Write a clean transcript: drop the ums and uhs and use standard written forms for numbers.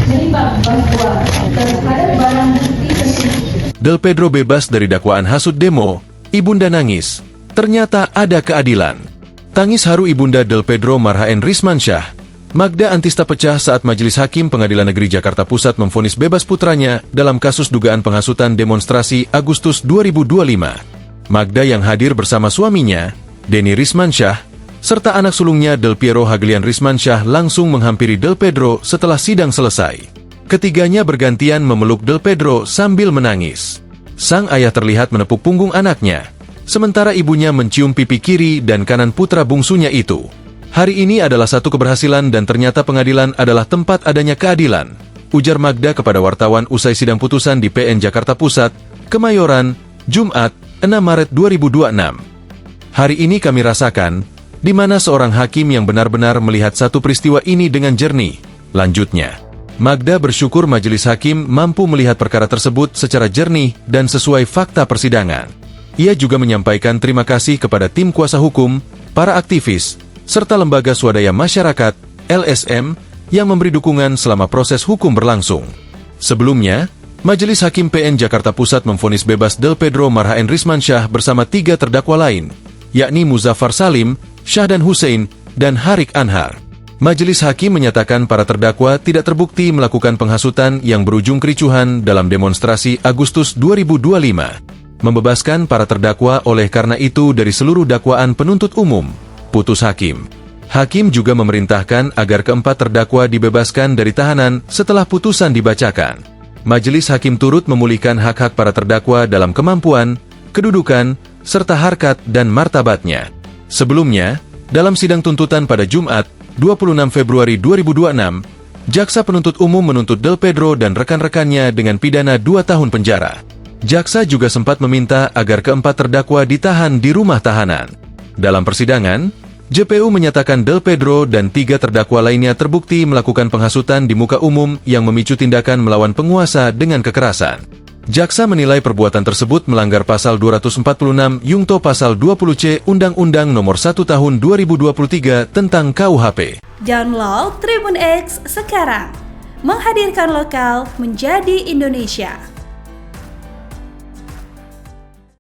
menimbang bahwa terhadap barang bukti tersebut. Del Pedro bebas dari dakwaan hasut demo, Ibunda nangis. Ternyata ada keadilan. Tangis haru Ibunda Del Pedro Marhaen Rismansyah. Magda Antista pecah saat Majelis Hakim Pengadilan Negeri Jakarta Pusat memvonis bebas putranya dalam kasus dugaan penghasutan demonstrasi Agustus 2025. Magda yang hadir bersama suaminya, Denny Rismansyah, serta anak sulungnya Del Piero Hagelian Rismansyah langsung menghampiri Del Pedro setelah sidang selesai. Ketiganya bergantian memeluk Del Pedro sambil menangis. Sang ayah terlihat menepuk punggung anaknya, sementara ibunya mencium pipi kiri dan kanan putra bungsunya itu. Hari ini adalah satu keberhasilan dan ternyata pengadilan adalah tempat adanya keadilan, ujar Magda kepada wartawan usai sidang putusan di PN Jakarta Pusat, Kemayoran, Jumat, 6 Maret 2026. Hari ini kami rasakan, di mana seorang hakim yang benar-benar melihat satu peristiwa ini dengan jernih, lanjutnya. Magda bersyukur majelis hakim mampu melihat perkara tersebut secara jernih dan sesuai fakta persidangan. Ia juga menyampaikan terima kasih kepada tim kuasa hukum, para aktivis, serta lembaga swadaya masyarakat, LSM, yang memberi dukungan selama proses hukum berlangsung. Sebelumnya, Majelis Hakim PN Jakarta Pusat memvonis bebas Del Pedro Marhaen Rismansyah bersama 3 terdakwa lain, yakni Muzaffar Salim, Syahdan Hussein, dan Harik Anhar. Majelis Hakim menyatakan para terdakwa tidak terbukti melakukan penghasutan yang berujung kericuhan dalam demonstrasi Agustus 2025. Membebaskan para terdakwa oleh karena itu dari seluruh dakwaan penuntut umum, putus hakim. Hakim juga memerintahkan agar keempat terdakwa dibebaskan dari tahanan setelah putusan dibacakan. Majelis Hakim turut memulihkan hak-hak para terdakwa dalam kemampuan, kedudukan, serta harkat dan martabatnya. Sebelumnya, dalam sidang tuntutan pada Jumat, 26 Februari 2026, Jaksa Penuntut Umum menuntut Del Pedro dan rekan-rekannya dengan pidana 2 tahun penjara. Jaksa juga sempat meminta agar keempat terdakwa ditahan di rumah tahanan. Dalam persidangan, JPU menyatakan Del Pedro dan 3 terdakwa lainnya terbukti melakukan penghasutan di muka umum yang memicu tindakan melawan penguasa dengan kekerasan. Jaksa menilai perbuatan tersebut melanggar pasal 246 Yungto pasal 20C Undang-Undang Nomor 1 Tahun 2023 tentang KUHP. Download Tribun X sekarang. Menghadirkan lokal menjadi Indonesia.